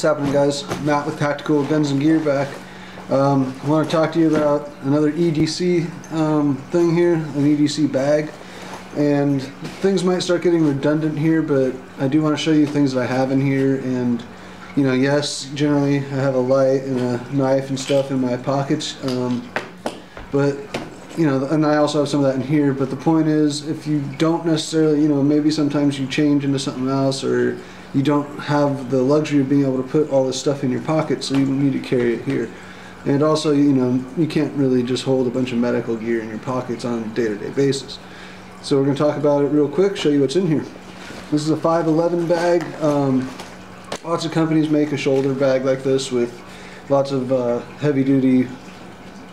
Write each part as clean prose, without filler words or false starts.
What's happening, guys? Matt with Tacti-Cool Guns and Gear back. I want to talk to you about another EDC thing here, an EDC bag. And things might start getting redundant here, but I do want to show you things that I have in here. And you know, yes, generally I have a light and a knife and stuff in my pockets, but you know, and I also have some of that in here. But the point is, if you don't necessarily, you know, maybe sometimes you change into something else, or you don't have the luxury of being able to put all this stuff in your pocket, so you need to carry it here. And also, you know, you can't really just hold a bunch of medical gear in your pockets on a day-to-day basis. So we're going to talk about it real quick, show you what's in here. This is a 511 bag. Lots of companies make a shoulder bag like this with lots of heavy-duty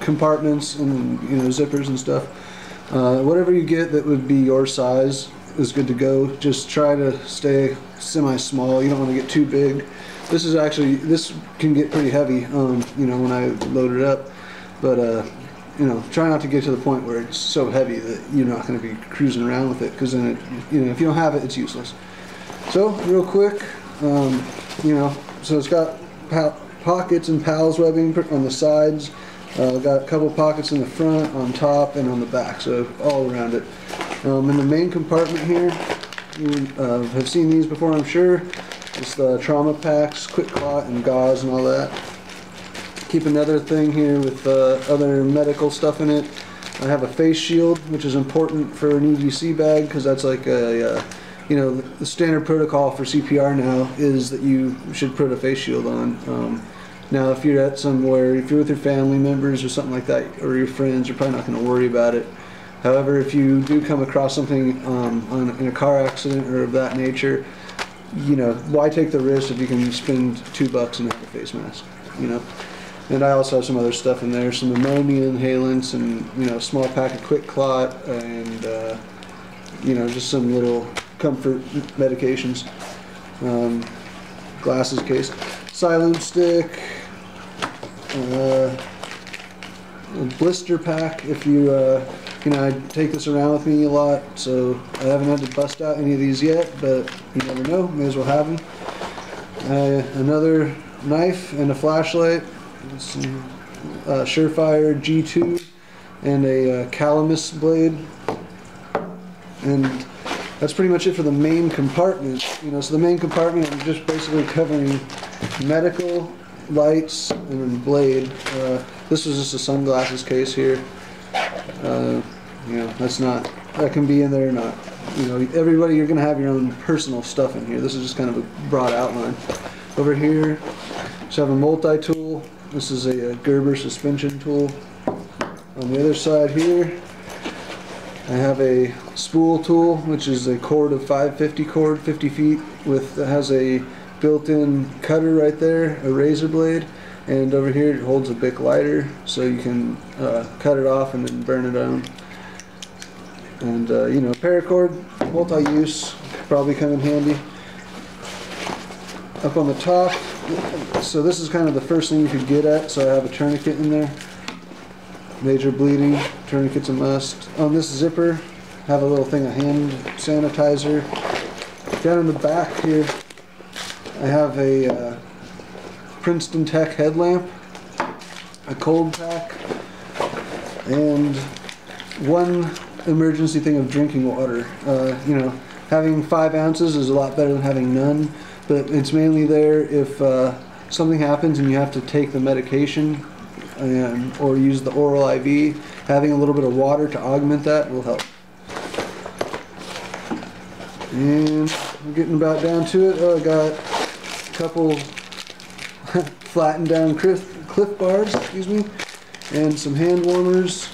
compartments and, you know, zippers and stuff. Whatever you get that would be your size is good to go. Just try to stay semi-small. You don't want to get too big. This is actually, this can get pretty heavy, you know, when I load it up. But you know, try not to get to the point where it's so heavy that you're not going to be cruising around with it, because then it, you know, if you don't have it, it's useless. So real quick, you know, so it's got pockets and pals webbing on the sides. Got a couple pockets in the front, on top, and on the back, so all around it. In the main compartment here, you have seen these before, I'm sure. It's the trauma packs, quick clot, and gauze and all that. Keep another thing here with other medical stuff in it. I have a face shield, which is important for an EDC bag, because that's like a, you know, the standard protocol for CPR now is that you should put a face shield on. Now, if you're at somewhere, if you're with your family members or something like that, or your friends, you're probably not going to worry about it. However, if you do come across something in a car accident or of that nature, you know, why take the risk if you can spend $2 and have a face mask, you know? And I also have some other stuff in there, some ammonia inhalants, and, you know, a small pack of quick clot, and you know, just some little comfort medications. Glasses case, silent stick, a blister pack. If you you know, I take this around with me a lot, so I haven't had to bust out any of these yet, but you never know, may as well have them. Another knife and a flashlight, some Surefire G2, and a Calamus blade. And that's pretty much it for the main compartment. You know, so the main compartment is just basically covering medical, lights, and then blade. This was just a sunglasses case here. You know, that can be in there or not. You know, everybody, you're going to have your own personal stuff in here. This is just kind of a broad outline. Over here, just have a multi-tool. This is a Gerber suspension tool. On the other side here, I have a spool tool, which is a cord of 550 cord, 50 feet, that has a built-in cutter right there, a razor blade. And over here it holds a Bic lighter, so you can cut it off and then burn it on. And you know, paracord, multi-use, probably come in handy. Up on the top, so this is kind of the first thing you could get at, so I have a tourniquet in there. Major bleeding, tourniquet's a must. On this zipper, have a little thing of hand sanitizer. Down in the back here, I have a Princeton Tech headlamp, a cold pack, and one emergency thing of drinking water. You know, having 5 ounces is a lot better than having none, but it's mainly there if something happens and you have to take the medication or use the oral IV. Having a little bit of water to augment that will help. And we're getting about down to it. I got a couple flattened down Cliff bars, excuse me, and some hand warmers,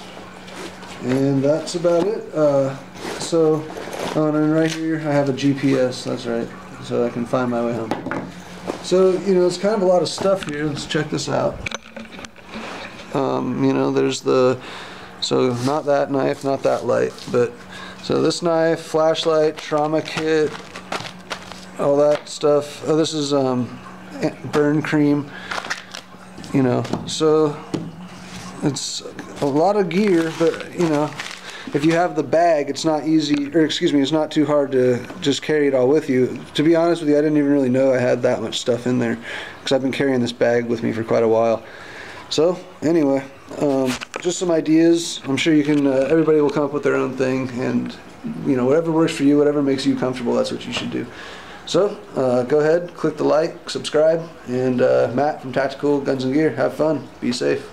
and that's about it. And then right here I have a GPS, that's right, so I can find my way home. So, you know, it's kind of a lot of stuff here. Let's check this out. You know, there's so not that knife, not that light, but so this knife, flashlight, trauma kit, all that stuff. Oh, this is burn cream. You know, so it's a lot of gear, but you know, if you have the bag, it's not easy, or excuse me, it's not too hard to just carry it all with you. To be honest with you, I didn't even really know I had that much stuff in there, because I've been carrying this bag with me for quite a while. So anyway, just some ideas. I'm sure you can, everybody will come up with their own thing, and you know, whatever works for you, whatever makes you comfortable, that's what you should do. So go ahead, click the like, subscribe, and Matt from Tacti-Cool Guns and Gear, have fun, be safe.